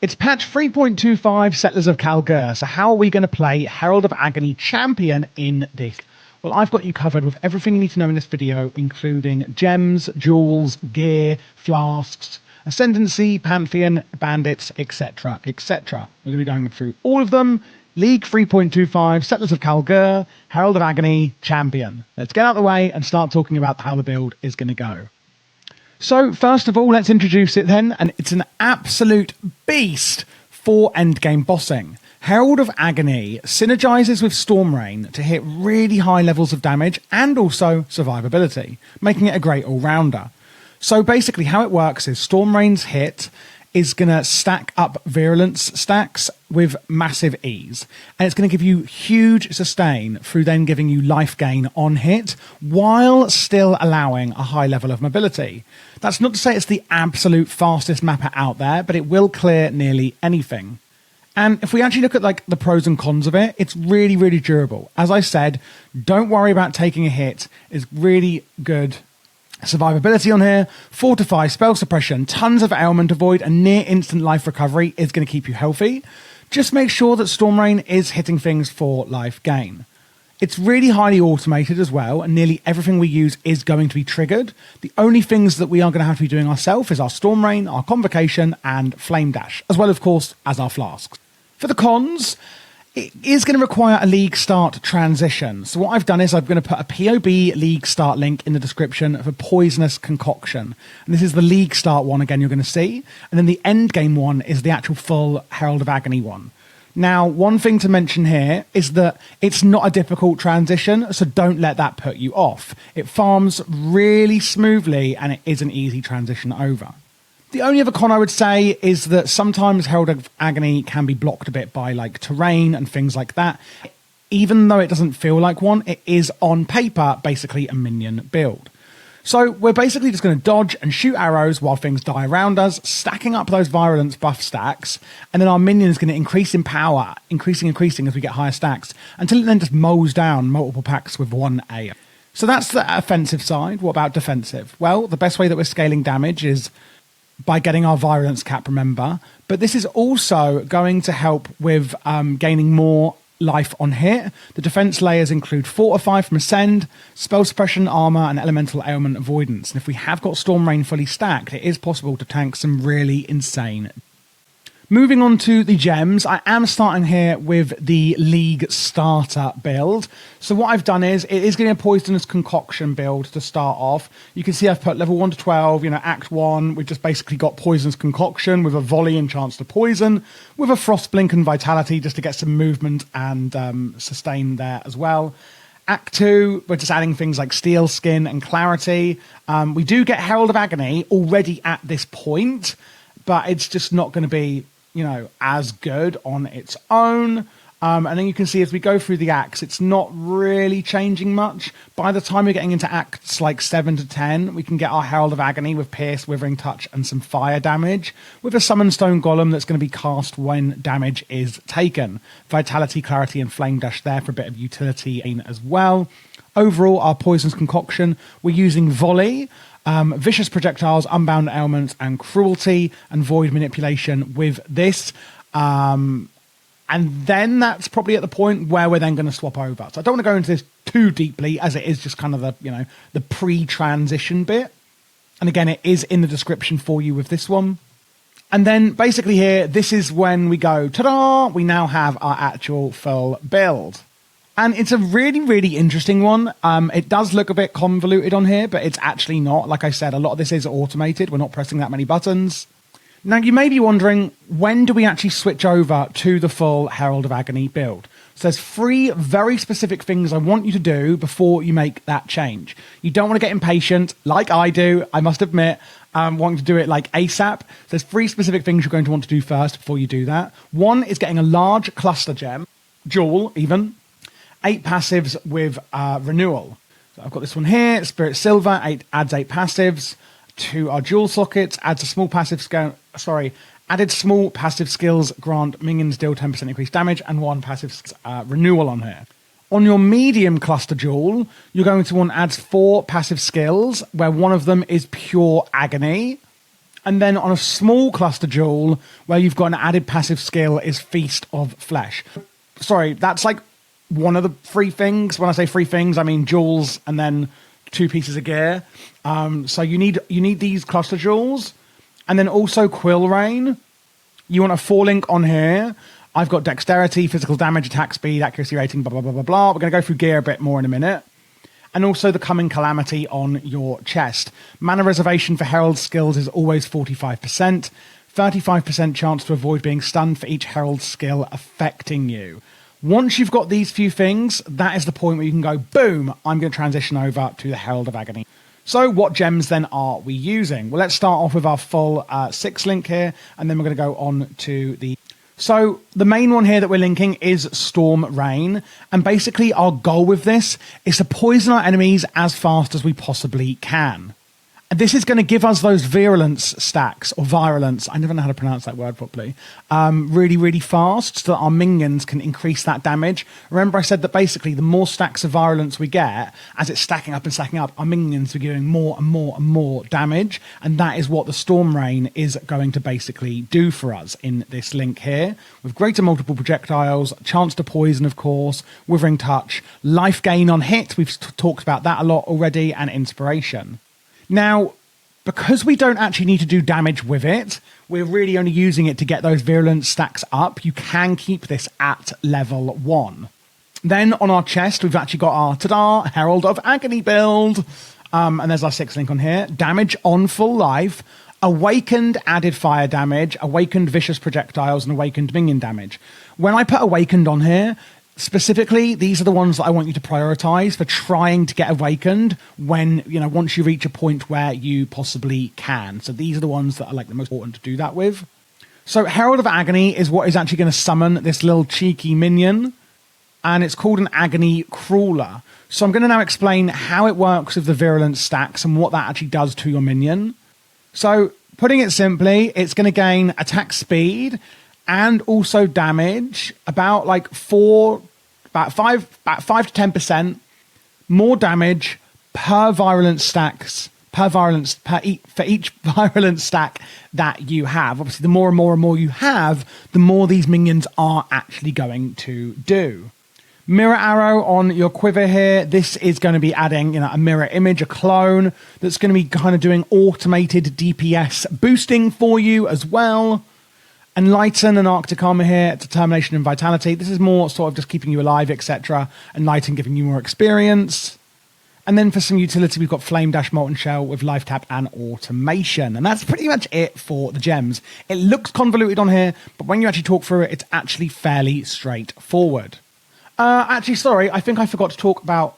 It's patch 3.25 Settlers of Kalguur, so how are we going to play Herald of Agony Champion in this? Well, I've got you covered with everything you need to know in this video, including gems, jewels, gear, flasks, Ascendancy, Pantheon, bandits, etc, etc. We're going to be going through all of them. League 3.25, Settlers of Kalguur, Herald of Agony Champion. Let's get out of the way and start talking about how the build is going to go. So first of all, let's introduce it then, and it's an absolute beast for endgame bossing. Herald of Agony synergizes with Storm Rain to hit really high levels of damage and also survivability, making it a great all-rounder. So basically how it works is Storm Rain's hit is going to stack up virulence stacks with massive ease. And it's going to give you huge sustain through then giving you life gain on hit while still allowing a high level of mobility. That's not to say it's the absolute fastest mapper out there, but it will clear nearly anything. And if we actually look at like the pros and cons of it, it's really, really durable. As I said, don't worry about taking a hit. It's really good survivability on here, fortify, spell suppression, tons of ailment avoid, and near instant life recovery is going to keep you healthy. Just make sure that Storm Rain is hitting things for life gain. It's really highly automated as well, and nearly everything we use is going to be triggered. The only things that we are going to have to be doing ourselves is our Storm Rain, our Convocation, and Flame Dash, as well, of course, as our flasks. For the cons, it is going to require a league start transition. So what I've done is I'm going to put a PoE league start link in the description for Poisonous Concoction. And this is the league start one, again, you're going to see. And then the end game one is the actual full Herald of Agony one. Now, one thing to mention here is that it's not a difficult transition, so don't let that put you off. It farms really smoothly, and it is an easy transition over. The only other con I would say is that sometimes Herald of Agony can be blocked a bit by like terrain and things like that. Even though it doesn't feel like one, it is on paper basically a minion build. So we're basically just going to dodge and shoot arrows while things die around us, stacking up those virulence buff stacks, and then our minion is going to increase in power, increasing as we get higher stacks, until it then just mows down multiple packs with one A. So that's the offensive side. What about defensive? Well, the best way that we're scaling damage is by getting our virulence cap, remember, but this is also going to help with gaining more life on hit. The defense layers include Fortify from Ascend, Spell Suppression, Armor, and Elemental Ailment Avoidance. And if we have got Storm Rain fully stacked, it is possible to tank some really insane. Moving on to the gems, I am starting here with the League Starter build. So what I've done is, it is going to be a Poisonous Concoction build to start off. You can see I've put level 1 to 12, Act 1, we've just basically got Poisonous Concoction with a volley and chance to poison, with a Frost Blink and Vitality just to get some movement and sustain there as well. Act 2, we're just adding things like Steel Skin and Clarity. We do get Herald of Agony already at this point, but it's just not going to be as good on its own. And then you can see as we go through the acts, it's not really changing much. By the time we're getting into acts like 7 to 10, we can get our Herald of Agony with Pierce, Withering Touch, and some fire damage, with a Summon Stone Golem that's going to be cast when damage is taken. Vitality, Clarity, and Flame Dash there for a bit of utility as well. Overall, our Poisonous Concoction, we're using Volley, Vicious Projectiles, Unbound Ailments, and Cruelty, and Void Manipulation with this. And then that's probably at the point where we're then going to swap over. So I don't want to go into this too deeply, as it is just kind of the pre-transition bit. And again, it is in the description for you with this one. And then basically here, this is when we go, ta-da! We now have our actual full build. And it's a really, really interesting one. It does look a bit convoluted on here, but it's actually not. Like I said, a lot of this is automated. We're not pressing that many buttons. Now, you may be wondering, when do we actually switch over to the full Herald of Agony build? So there's 3 very specific things I want you to do before you make that change. You don't want to get impatient, like I do, I must admit, wanting to do it like ASAP. So there's 3 specific things you're going to want to do first before you do that. 1 is getting a large cluster gem, jewel even, 8 passives with renewal. So I've got this one here, Spirit Silver, adds 8 passives to our jewel sockets, adds a small passive added small passive skills, grant minions deal 10% increased damage, and 1 passive renewal on here. On your medium cluster jewel, you're going to want to add 4 passive skills, where one of them is pure agony, And then on a small cluster jewel, where you've got an added passive skill, is Feast of Flesh. Sorry, that's like one of the 3 things. When I say 3 things, I mean jewels and then 2 pieces of gear. So you need these cluster jewels. And then also Quill Rain. You want a 4 link on here. I've got dexterity, physical damage, attack speed, accuracy rating, blah, blah, blah, blah, blah. We're going to go through gear a bit more in a minute. And also the Coming Calamity on your chest. Mana reservation for Herald skills is always 45%. 35% chance to avoid being stunned for each Herald skill affecting you. Once you've got these few things, that is the point where you can go, boom, I'm going to transition over to the Herald of Agony. So what gems then are we using? Well, let's start off with our full 6 link here, and then we're going to go on to the... So the main one here that we're linking is Storm Rain, and basically our goal with this is to poison our enemies as fast as we possibly can. And this is going to give us those virulence stacks, or virulence, I never know how to pronounce that word properly, really, really fast, so that our minions can increase that damage. Remember I said that basically the more stacks of virulence we get, as it's stacking up and stacking up, our minions are doing more and more and more damage, and that is what the Storm Rain is going to basically do for us in this link here, with greater multiple projectiles, chance to poison, of course, Withering Touch, life gain on hit, we've talked about that a lot already, and inspiration. Now, because we don't actually need to do damage with it, we're really only using it to get those virulence stacks up. You can keep this at level 1. Then on our chest, we've actually got our, ta-da, Herald of Agony build. And there's our 6 link on here. Damage on full life, awakened added fire damage, awakened vicious projectiles, and awakened minion damage. When I put awakened on here, specifically, these are the ones that I want you to prioritize for trying to get awakened when, once you reach a point where you possibly can. So these are the ones that are like the most important to do that with. So Herald of Agony is what is actually going to summon this little cheeky minion, and it's called an Agony Crawler. So I'm going to now explain how it works with the virulence stacks and what that actually does to your minion. So putting it simply, it's going to gain attack speed and also damage, about 5 to 10% more damage per virulence stacks, for each virulence stack that you have. Obviously, the more and more and more you have, the more these minions are actually going to do. Mirror arrow on your quiver here. This is going to be adding, a mirror image, a clone that's going to be kind of doing automated DPS boosting for you as well. Enlighten and Arctic Armor here, Determination and Vitality. This is more sort of just keeping you alive, etc. Enlighten giving you more experience. And then for some utility, we've got Flame Dash, Molten Shell with Life Tap and Automation. And that's pretty much it for the gems. It looks convoluted on here, but when you actually talk through it, it's actually fairly straightforward. Actually, sorry, I think I forgot to talk about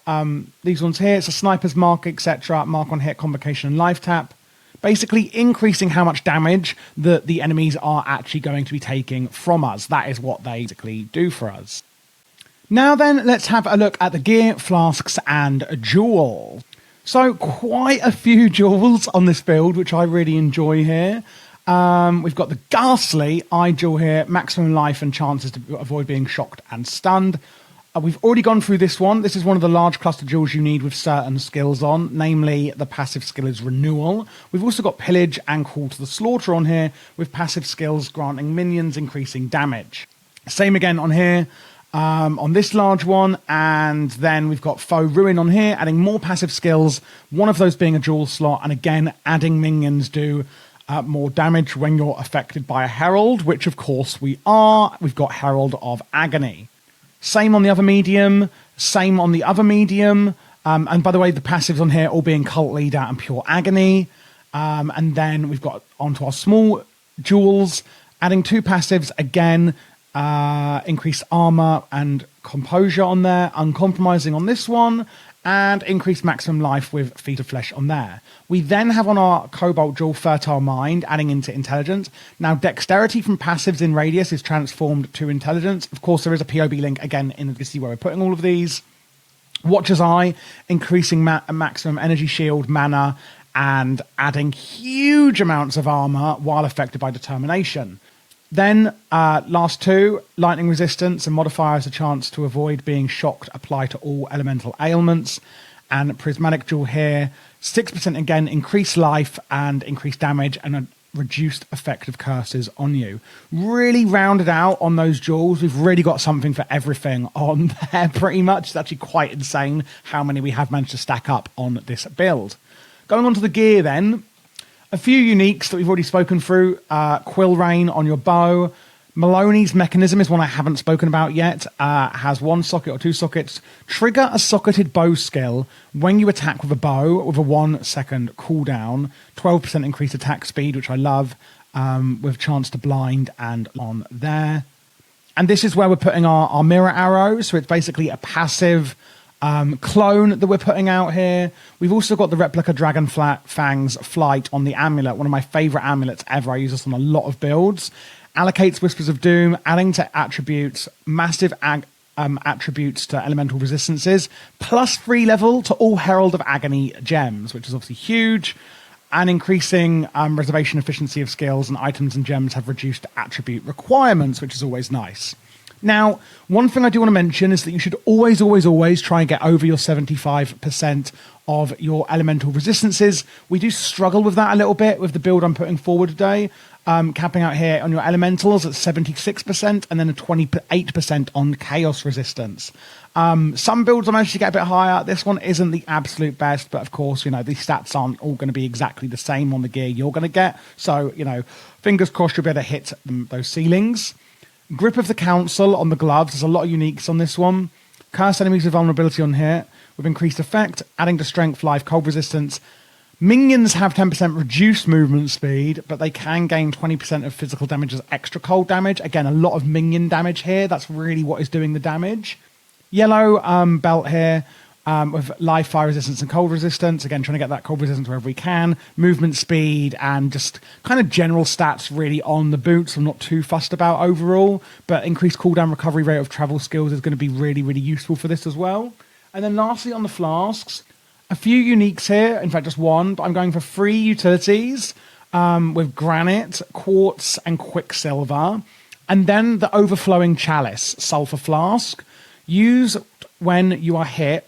these ones here. It's a Sniper's Mark, etc. Mark on hit, Convocation and Life Tap. Basically increasing how much damage that the enemies are actually going to be taking from us. That is what they basically do for us. Now then, let's have a look at the gear, flasks, and jewel. So quite a few jewels on this build, which I really enjoy here. We've got the Ghastly Eye Jewel here, maximum life and chances to avoid being shocked and stunned. We've already gone through this one. This is one of the large cluster jewels you need with certain skills on, namely the passive skill is Renewal. We've also got Pillage and Call to the Slaughter on here, with passive skills granting minions increasing damage. Same again on here, on this large one, and then we've got Foe Ruin on here, adding more passive skills, one of those being a jewel slot, and again, adding minions do more damage when you're affected by a Herald, which of course we are. We've got Herald of Agony. Same on the other medium, same on the other medium. And by the way, the passives on here all being Cult Leader and Pure Agony. And then we've got onto our small jewels, adding 2 passives again, increased armor and composure on there, uncompromising on this one, and increased maximum life with Feet of Flesh on there. We then have on our Cobalt Jewel Fertile Mind, adding into Intelligence. Now, Dexterity from passives in Radius is transformed to Intelligence. Of course, there is a PoB link, again, in the see where we're putting all of these. Watcher's Eye, increasing maximum energy shield, mana, and adding huge amounts of armor while affected by Determination. Then, last 2, lightning resistance and modifiers a chance to avoid being shocked apply to all elemental ailments. And prismatic jewel here, 6% again, increased life and increased damage, and reduced effect of curses on you. Really rounded out on those jewels. We've really got something for everything on there pretty much. It's actually quite insane how many we have managed to stack up on this build. Going on to the gear then, a few uniques that we've already spoken through. Quill Rain on your bow. Maloney's Mechanism is one I haven't spoken about yet. Has 1 socket or 2 sockets. Trigger a socketed bow skill when you attack with a bow with a 1 second cooldown. 12% increased attack speed, which I love, with chance to blind and on there. And this is where we're putting our mirror arrows. So it's basically a passive clone that we're putting out here. We've also got the replica Dragon Fang's Flight on the amulet, one of my favorite amulets ever. I use this on a lot of builds. Allocates Whispers of Doom, adding to attributes, massive attributes to elemental resistances, plus 3 level to all Herald of Agony gems, which is obviously huge, and increasing reservation efficiency of skills, and items and gems have reduced attribute requirements, which is always nice. Now, one thing I do want to mention is that you should always, always, always try and get over your 75% of your elemental resistances. We do struggle with that a little bit with the build I'm putting forward today. Capping out here on your elementals at 76% and then a 28% on chaos resistance. Some builds I managed to get a bit higher. This one isn't the absolute best, but of course, you know, these stats aren't all going to be exactly the same on the gear you're going to get. So, you know, fingers crossed you'll be able to hit those ceilings. Grip of the Council on the gloves. There's a lot of uniques on this one. Curse enemies with vulnerability on here with increased effect, adding to strength, life, cold resistance. Minions have 10% reduced movement speed, but they can gain 20% of physical damage as extra cold damage. Again, a lot of minion damage here. That's really what is doing the damage. Yellow belt here with life, fire resistance, and cold resistance. Again, trying to get that cold resistance wherever we can. Movement speed and just kind of general stats really on the boots. I'm not too fussed about overall, but increased cooldown recovery rate of travel skills is going to be really, really useful for this as well. And then lastly on the flasks, a few uniques here, in fact just one, but I'm going for 3 utilities with granite, quartz, and quicksilver. And then the overflowing chalice, sulfur flask. Use when you are hit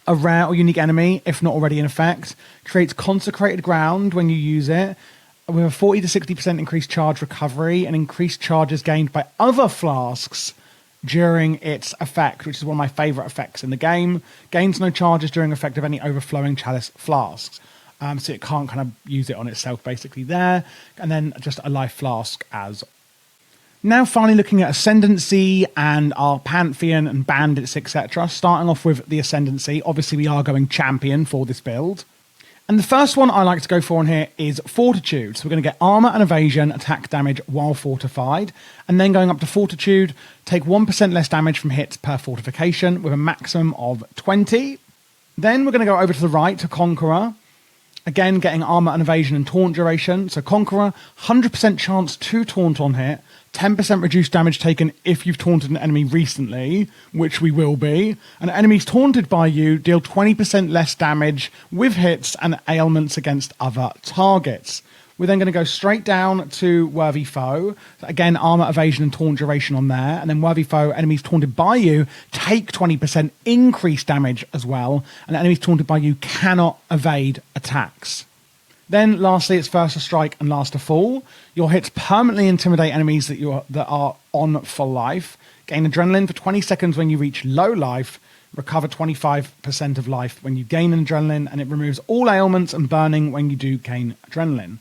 a rare or unique enemy, if not already in effect. Creates consecrated ground when you use it, with a 40 to 60% increased charge recovery and increased charges gained by other flasks during its effect, which is one of my favorite effects in the game. Gains no charges during effect of any overflowing chalice flasks. So it can't kind of use it on itself basically there. And then just a life flask as. Now finally looking at Ascendancy and our Pantheon and Bandits, etc. Starting off with the Ascendancy. Obviously we are going champion for this build. And the first one I like to go for on here is Fortitude. So we're going to get armor and evasion, attack damage while fortified. And then going up to Fortitude, take 1% less damage from hits per fortification with a maximum of 20. Then we're going to go over to the right to Conqueror. Again, getting armor and evasion and taunt duration. So Conqueror, 100% chance to taunt on hit. 10% reduced damage taken if you've taunted an enemy recently, which we will be. And enemies taunted by you deal 20% less damage with hits and ailments against other targets. We're then going to go straight down to Worthy Foe. So again, armor, evasion, and taunt duration on there. And then Worthy Foe, enemies taunted by you take 20% increased damage as well. And enemies taunted by you cannot evade attacks. Then, lastly, it's first to strike and last to fall. Your hits permanently intimidate enemies that are on full life. Gain adrenaline for 20 seconds when you reach low life. Recover 25% of life when you gain an adrenaline. And it removes all ailments and burning when you do gain adrenaline.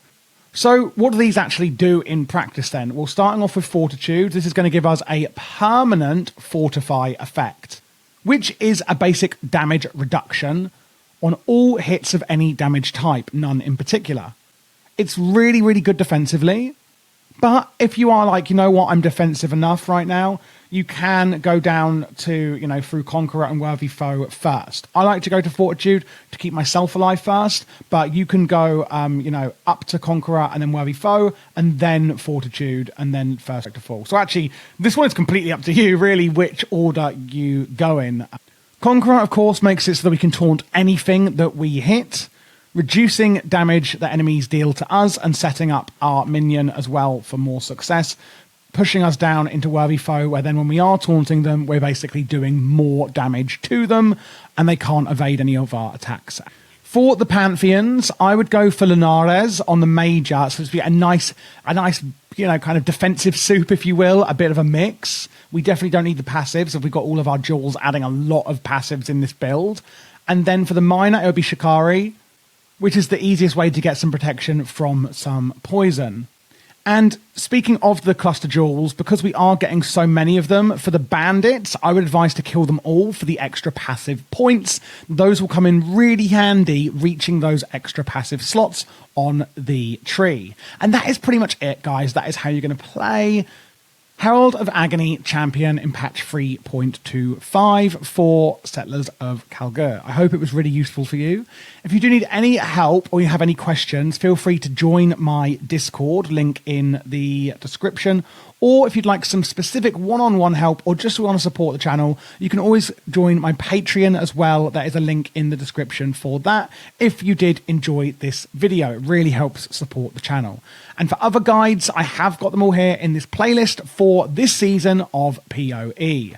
So, what do these actually do in practice then? Well, starting off with Fortitude, this is going to give us a permanent Fortify effect, which is a basic damage reduction on all hits of any damage type, none in particular. It's really, really good defensively. But if you are like, you know what, I'm defensive enough right now, you can go down to, you know, through Conqueror and Worthy Foe first. I like to go to Fortitude to keep myself alive first, but you can go, you know, up to Conqueror and then Worthy Foe, and then Fortitude, and then first to fall. So actually, this one is completely up to you, really, which order you go in. Conqueror, of course, makes it so that we can taunt anything that we hit, reducing damage that enemies deal to us and setting up our minion as well for more success, pushing us down into Worthy Foe, where then when we are taunting them, we're basically doing more damage to them and they can't evade any of our attacks. For the Pantheons, I would go for Linares on the major, so it's a nice, kind of defensive soup, if you will, a bit of a mix. We definitely don't need the passives if we've got all of our jewels adding a lot of passives in this build. And then for the minor, it would be Shikari, which is the easiest way to get some protection from some poison. And speaking of the cluster jewels, because we are getting so many of them, for the bandits, I would advise to kill them all for the extra passive points. Those will come in really handy, reaching those extra passive slots on the tree. And that is pretty much it, guys. That is how you're going to play Herald of Agony Champion in patch 3.25 for Settlers of Kalguur. I hope it was really useful for you. If you do need any help or you have any questions, feel free to join my Discord, link in the description. Or if you'd like some specific one-on-one help or just want to support the channel, you can always join my Patreon as well. There is a link in the description for that if you did enjoy this video. It really helps support the channel. And for other guides, I have got them all here in this playlist for this season of PoE.